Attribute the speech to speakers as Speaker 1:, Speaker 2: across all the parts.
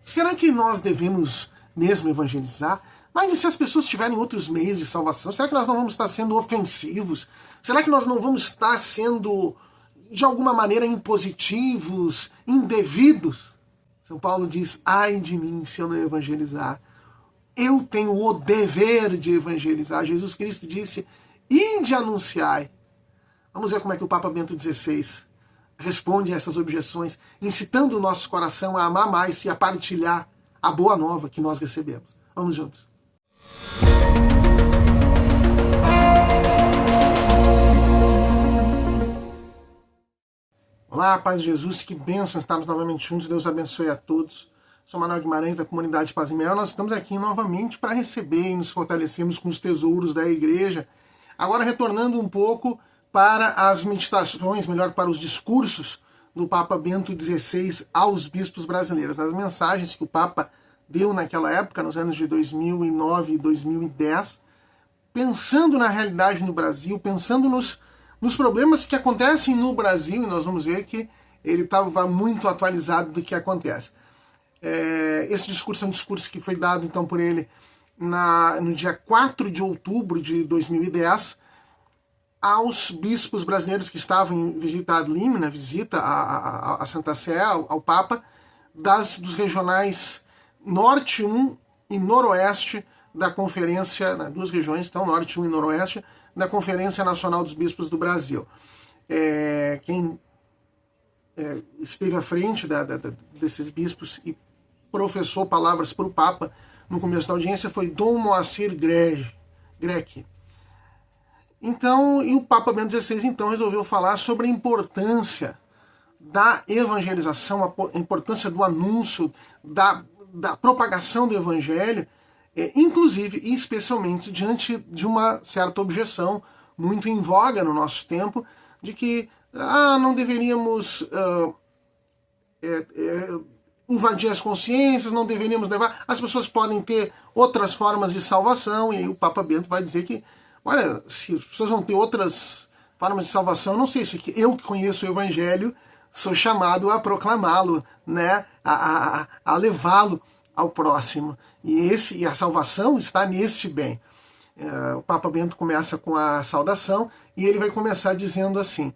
Speaker 1: Será que nós devemos mesmo evangelizar? Mas e se as pessoas tiverem outros meios de salvação? Será que nós não vamos estar sendo ofensivos? Será que nós não vamos estar sendo, de alguma maneira, impositivos, indevidos? São Paulo diz, ai de mim se eu não evangelizar. Eu tenho o dever de evangelizar. Jesus Cristo disse, ide anunciai. Vamos ver como é que o Papa Bento XVI responde a essas objeções, incitando o nosso coração a amar mais e a partilhar a boa nova que nós recebemos. Vamos juntos. Olá, paz de Jesus, que bênção estarmos novamente juntos. Deus abençoe a todos. Sou Manuel Guimarães, da comunidade Paz e Mel. Nós estamos aqui novamente para receber e nos fortalecermos com os tesouros da igreja. Agora retornando um pouco para as meditações, melhor, para os discursos do Papa Bento XVI aos bispos brasileiros. Nas mensagens que o Papa deu naquela época, nos anos de 2009 e 2010, pensando na realidade no Brasil, pensando nos problemas que acontecem no Brasil, e nós vamos ver que ele estava muito atualizado do que acontece. Esse discurso é um discurso que foi dado então por ele no dia 4 de outubro de 2010 aos bispos brasileiros que estavam em visita ad limina, visita a Santa Sé, ao Papa, dos regionais Norte 1 e Noroeste da Conferência, duas regiões, então, Norte 1 e Noroeste, da Conferência Nacional dos Bispos do Brasil. Quem esteve à frente desses bispos e professou palavras para o Papa no começo da audiência foi Dom Moacir Grech. Então, e o Papa Bento XVI então resolveu falar sobre a importância da evangelização, a importância do anúncio, da propagação do evangelho, inclusive e especialmente diante de uma certa objeção muito em voga no nosso tempo, de que não deveríamos invadir as consciências, não deveríamos levar, as pessoas podem ter outras formas de salvação, e aí o Papa Bento vai dizer que, olha, se as pessoas vão ter outras formas de salvação, não sei, se eu que conheço o evangelho sou chamado a proclamá-lo, né, a levá-lo ao próximo. E a salvação está nesse bem. O Papa Bento começa com a saudação e ele vai começar dizendo assim,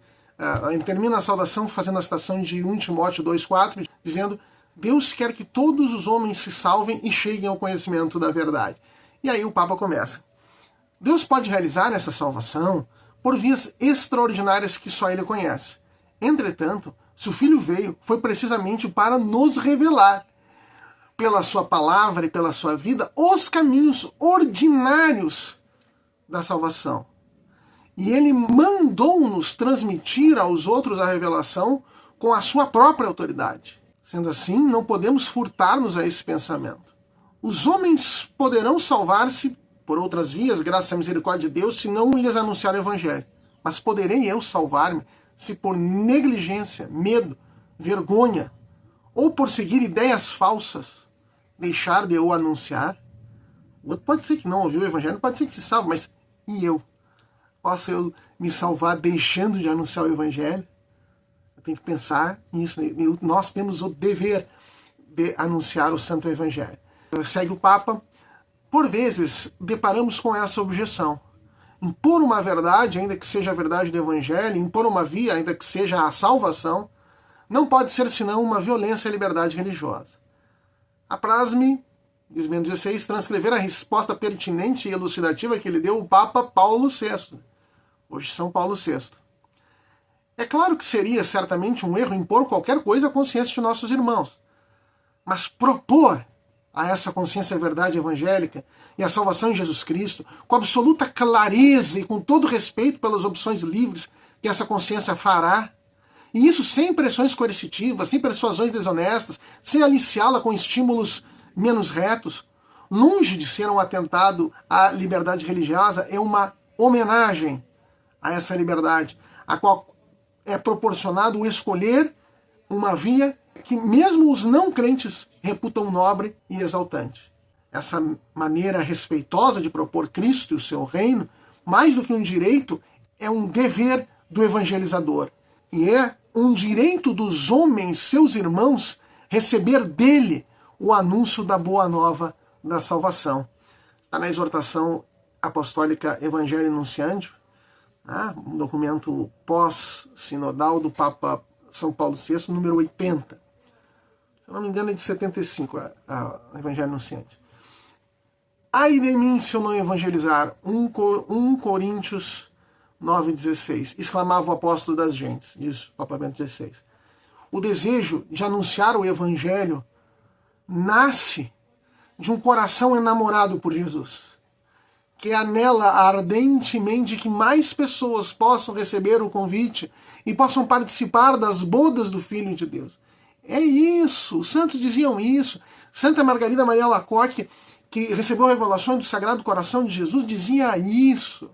Speaker 1: ele termina a saudação fazendo a citação de 1 Timóteo 2,4, dizendo: Deus quer que todos os homens se salvem e cheguem ao conhecimento da verdade. E aí o Papa começa. Deus pode realizar essa salvação por vias extraordinárias que só Ele conhece. Entretanto, se o Filho veio, foi precisamente para nos revelar, pela sua palavra e pela sua vida, os caminhos ordinários da salvação. E Ele mandou-nos transmitir aos outros a revelação com a sua própria autoridade. Sendo assim, não podemos furtar-nos a esse pensamento. Os homens poderão salvar-se por outras vias, graças à misericórdia de Deus, se não lhes anunciar o Evangelho. Mas poderei eu salvar-me se por negligência, medo, vergonha, ou por seguir ideias falsas, deixar de eu anunciar? O outro pode ser que não ouviu o Evangelho, pode ser que se salve, mas e eu? Posso eu me salvar deixando de anunciar o Evangelho? Eu tenho que pensar nisso. Nós temos o dever de anunciar o Santo Evangelho. Segue o Papa. Por vezes, deparamos com essa objeção. Impor uma verdade, ainda que seja a verdade do Evangelho, impor uma via, ainda que seja a salvação, não pode ser senão uma violência à liberdade religiosa. Apraz-me, diz Bento XVI, transcrever a resposta pertinente e elucidativa que lhe deu o Papa Paulo VI, hoje São Paulo VI. É claro que seria certamente um erro impor qualquer coisa à consciência de nossos irmãos, mas propor a essa consciência a verdade evangélica e a salvação em Jesus Cristo, com absoluta clareza e com todo respeito pelas opções livres que essa consciência fará, e isso sem pressões coercitivas, sem persuasões desonestas, sem aliciá-la com estímulos menos retos, longe de ser um atentado à liberdade religiosa, é uma homenagem a essa liberdade, a qual é proporcionado o escolher uma via que mesmo os não crentes reputam nobre e exaltante. Essa maneira respeitosa de propor Cristo e o seu reino, mais do que um direito, é um dever do evangelizador. E é um direito dos homens, seus irmãos, receber dele o anúncio da boa nova da salvação. Está na exortação apostólica Evangelii Nuntiandi, né, um documento pós-sinodal do Papa São Paulo VI, número 80. Se eu não me engano é de 75, a Evangelii Nuntiandi. Ai de mim se eu não evangelizar, 1 Coríntios 9,16, exclamava o apóstolo das gentes, diz o Papa Bento XVI. O desejo de anunciar o Evangelho nasce de um coração enamorado por Jesus, que anela ardentemente que mais pessoas possam receber o convite e possam participar das bodas do Filho de Deus. É isso, os santos diziam isso. Santa Margarida Maria Alacoque, que recebeu revelações do Sagrado Coração de Jesus, dizia isso.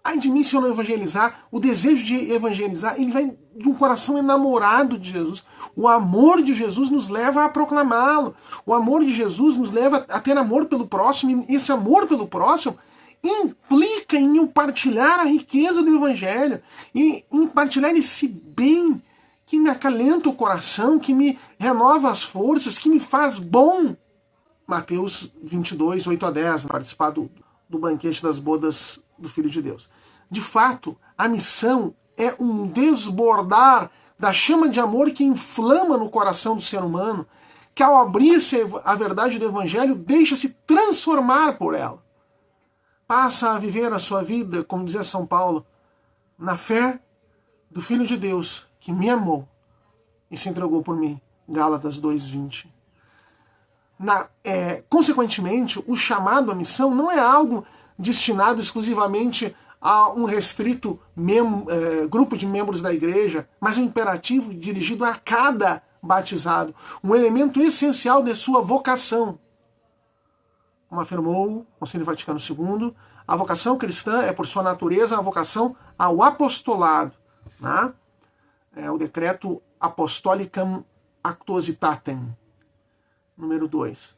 Speaker 1: Ai de mim se eu não evangelizar. O desejo de evangelizar, ele vem de um coração enamorado de Jesus. O amor de Jesus nos leva a proclamá-lo. O amor de Jesus nos leva a ter amor pelo próximo. E esse amor pelo próximo implica em partilhar a riqueza do Evangelho, em partilhar esse bem que me acalenta o coração, que me renova as forças, que me faz bom. Mateus 22, 8-10, participar do banquete das bodas do Filho de Deus. De fato, a missão é um desbordar da chama de amor que inflama no coração do ser humano, que ao abrir-se à verdade do Evangelho, deixa-se transformar por ela. Passa a viver a sua vida, como dizia São Paulo, na fé do Filho de Deus, que me amou e se entregou por mim. Gálatas 2:20. Consequentemente, o chamado à missão não é algo destinado exclusivamente a um restrito grupo de membros da igreja, mas um imperativo dirigido a cada batizado, um elemento essencial de sua vocação. Como afirmou o Concílio Vaticano II, a vocação cristã é, por sua natureza, a vocação ao apostolado. Né? É o decreto Apostolicam Actuositatem, número 2.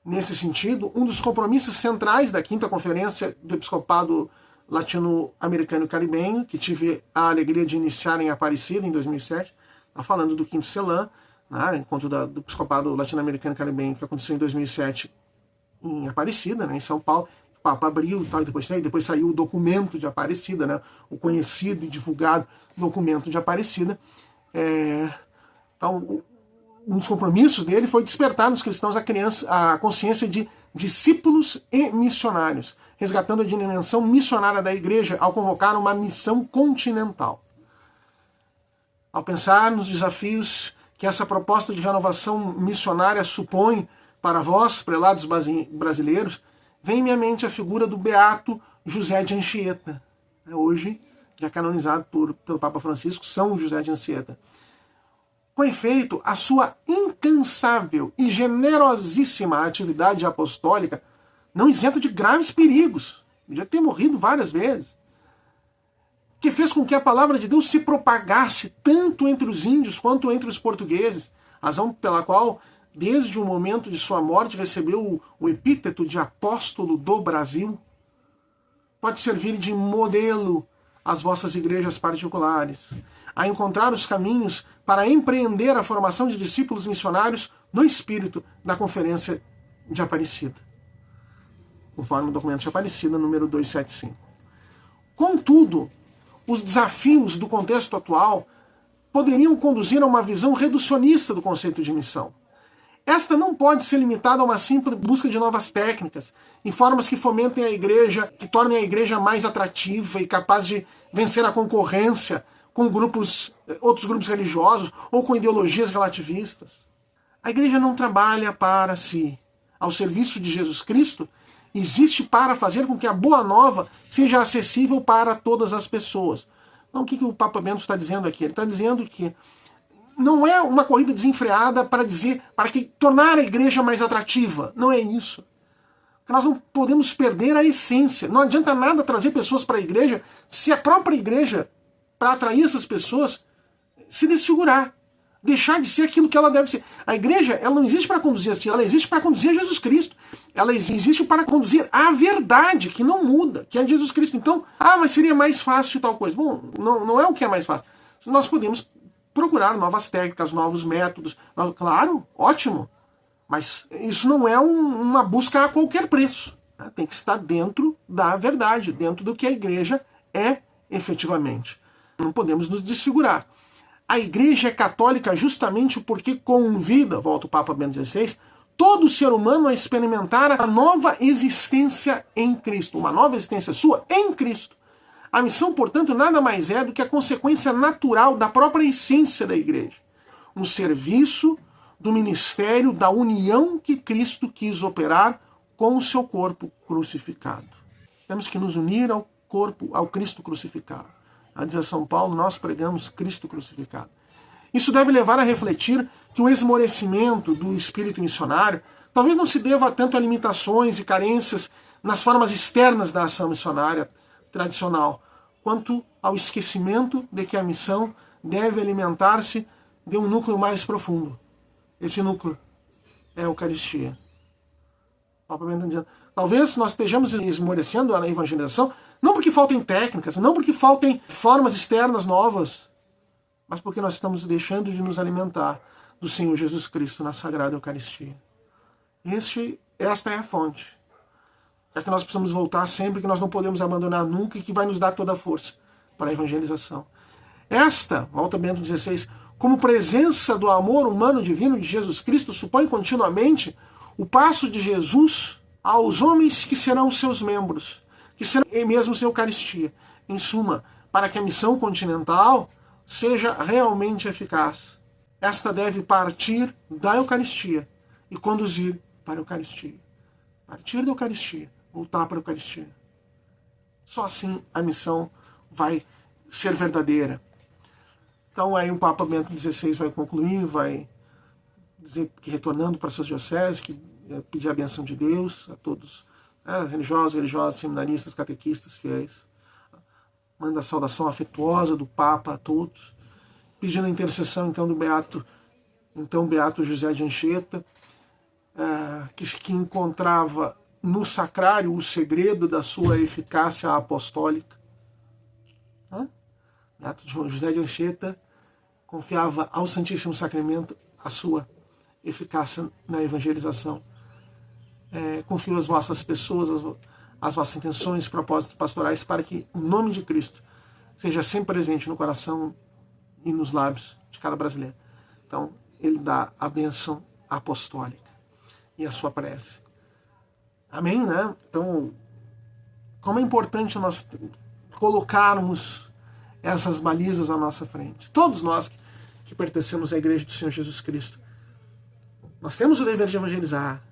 Speaker 1: Nesse sentido, um dos compromissos centrais da 5ª Conferência do Episcopado Latino-Americano e Caribenho, que tive a alegria de iniciar em Aparecida, em 2007, tá falando do 5º CELAM, né, encontro do Episcopado Latino-Americano e Caribenho, que aconteceu em 2007 em Aparecida, né, em São Paulo. O Papa abriu e tal, e depois saiu o documento de Aparecida, né, o conhecido e divulgado documento de Aparecida. Então, um dos compromissos dele foi despertar nos cristãos a consciência de discípulos e missionários, resgatando a dimensão missionária da igreja ao convocar uma missão continental. Ao pensar nos desafios que essa proposta de renovação missionária supõe para vós, prelados brasileiros, vem em minha mente a figura do beato José de Anchieta, hoje já canonizado pelo Papa Francisco, São José de Anchieta. Com efeito, a sua incansável e generosíssima atividade apostólica não isenta de graves perigos, podia ter morrido várias vezes, que fez com que a palavra de Deus se propagasse tanto entre os índios quanto entre os portugueses, razão pela qual, desde o momento de sua morte, recebeu o epíteto de apóstolo do Brasil. Pode servir de modelo às vossas igrejas particulares, a encontrar os caminhos para empreender a formação de discípulos missionários no espírito da Conferência de Aparecida, conforme o documento de Aparecida, número 275. Contudo, os desafios do contexto atual poderiam conduzir a uma visão reducionista do conceito de missão. Esta não pode ser limitada a uma simples busca de novas técnicas, em formas que fomentem a igreja, que tornem a igreja mais atrativa e capaz de vencer a concorrência com outros grupos religiosos ou com ideologias relativistas. A igreja não trabalha para si. Ao serviço de Jesus Cristo, existe para fazer com que a Boa Nova seja acessível para todas as pessoas. Então, o que o Papa Bento está dizendo aqui? Ele está dizendo que não é uma corrida desenfreada para tornar a igreja mais atrativa. Não é isso. Nós não podemos perder a essência. Não adianta nada trazer pessoas para a igreja se a própria igreja, para atrair essas pessoas, se desfigurar. Deixar de ser aquilo que ela deve ser. A igreja, ela não existe para conduzir assim, ela existe para conduzir a Jesus Cristo. Ela existe para conduzir a verdade, que não muda, que é Jesus Cristo. Então, mas seria mais fácil tal coisa. Bom, não é o que é mais fácil. Nós podemos procurar novas técnicas, novos métodos. Claro, ótimo. Mas isso não é uma busca a qualquer preço. Né? Tem que estar dentro da verdade, dentro do que a igreja é efetivamente. Não podemos nos desfigurar. A igreja é católica justamente porque convida, volta o Papa Bento XVI, todo ser humano a experimentar a nova existência em Cristo, uma nova existência sua em Cristo. A missão, portanto, nada mais é do que a consequência natural da própria essência da igreja. Um serviço do ministério da união que Cristo quis operar com o seu corpo crucificado. Temos que nos unir ao corpo, ao Cristo crucificado. A dizer São Paulo, nós pregamos Cristo crucificado. Isso deve levar a refletir que o esmorecimento do espírito missionário talvez não se deva tanto a limitações e carências nas formas externas da ação missionária tradicional, quanto ao esquecimento de que a missão deve alimentar-se de um núcleo mais profundo. Esse núcleo é a Eucaristia. O Papa Bento está dizendo, talvez nós estejamos esmorecendo a evangelização, não porque faltem técnicas, não porque faltem formas externas novas, mas porque nós estamos deixando de nos alimentar do Senhor Jesus Cristo na Sagrada Eucaristia. Esta é a fonte. É que nós precisamos voltar sempre, que nós não podemos abandonar nunca e que vai nos dar toda a força para a evangelização. Esta, volta Bento XVI, como presença do amor humano divino de Jesus Cristo, supõe continuamente o passo de Jesus aos homens que serão seus membros, que serão mesmo sem Eucaristia. Em suma, para que a missão continental seja realmente eficaz, esta deve partir da Eucaristia e conduzir para a Eucaristia. Partir da Eucaristia, voltar para a Eucaristia. Só assim a missão vai ser verdadeira. Então aí o Papa Bento XVI vai concluir, vai dizer que retornando para suas dioceses, que pedir a benção de Deus a todos, religiosos, seminaristas, catequistas, fiéis. Manda a saudação afetuosa do Papa a todos, pedindo a intercessão então do Beato José de Anchieta, que encontrava no sacrário o segredo da sua eficácia apostólica. Beato José de Anchieta confiava ao Santíssimo Sacramento a sua eficácia na evangelização. Confio às vossas pessoas, as vossas intenções, propósitos pastorais, para que o nome de Cristo seja sempre presente no coração e nos lábios de cada brasileiro. Então, ele dá a bênção apostólica e a sua prece. Amém, né? Então, como é importante nós colocarmos essas balizas à nossa frente. Todos nós que pertencemos à Igreja do Senhor Jesus Cristo, nós temos o dever de evangelizar.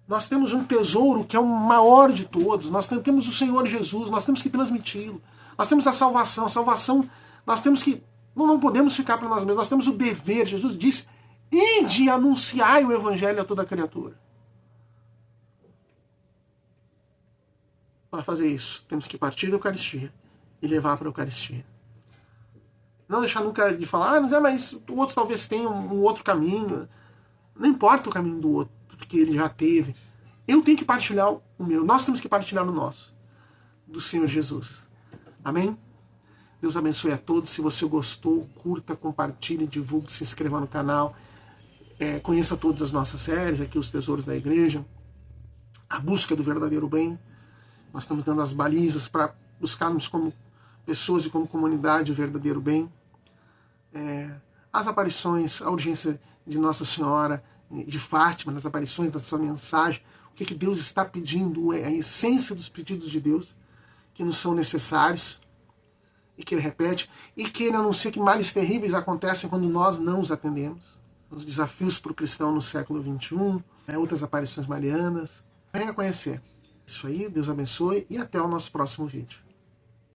Speaker 1: Nós temos um tesouro que é o maior de todos. Nós temos o Senhor Jesus, nós temos que transmiti-lo. Nós temos a salvação. Nós temos que... Não podemos ficar para nós mesmos. Nós temos o dever. Jesus disse, ide anunciai o Evangelho a toda criatura. Para fazer isso, temos que partir da Eucaristia e levar para a Eucaristia. Não deixar nunca de falar, mas o outro talvez tenha um outro caminho. Não importa o caminho do outro, porque ele já teve. Eu tenho que partilhar o meu. Nós temos que partilhar o nosso. Do Senhor Jesus. Amém? Deus abençoe a todos. Se você gostou, curta, compartilhe, divulgue, se inscreva no canal. Conheça todas as nossas séries, aqui os Tesouros da Igreja. A busca do verdadeiro bem. Nós estamos dando as balizas para buscarmos como pessoas e como comunidade o verdadeiro bem. As aparições, a urgência de Nossa Senhora de Fátima, nas aparições da sua mensagem, o que Deus está pedindo, a essência dos pedidos de Deus, que nos são necessários, e que ele repete, e que ele anuncia que males terríveis acontecem quando nós não os atendemos. Os desafios para o cristão no século XXI, outras aparições marianas. Venha conhecer. Isso aí, Deus abençoe e até o nosso próximo vídeo.